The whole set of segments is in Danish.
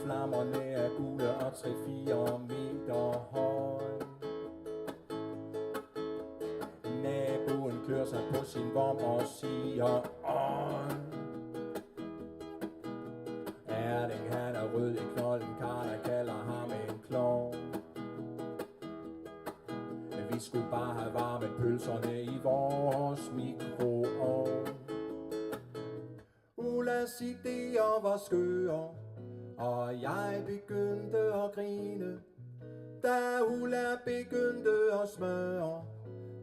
flammerne er gule og 3-4 meter høj. Naboen klør sig på sin vom og siger øj. Erling han er rød i knolden, Karla kalder ham en klovn. Vi skulle bare have varmet pølserne i vores mikroovn. Ullas idéer var skøre, og jeg begyndte at grine, da Ulla begyndte at smøre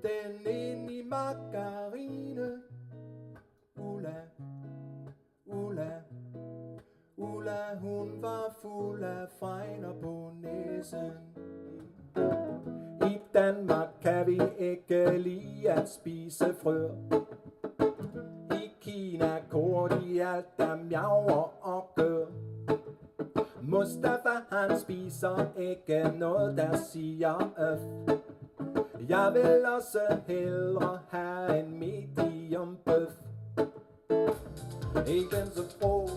den ind i margarine. Ulla, hun var fuld af fregner på næsen. I Danmark kan vi ikke lide at spise frøer. I Kina koger de alt, der mjauer og gør. Mustafa han spiser ikke noget, der siger øf. Jeg vil også hellere have en medium bøf. Ikke så fro,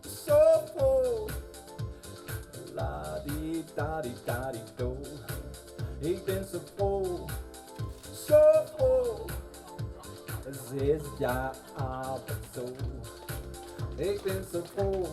så fro. La-di-da-di-da-di-do. Ikke så fro, så fro. Es ist ja Abend so. Ich bin so froh,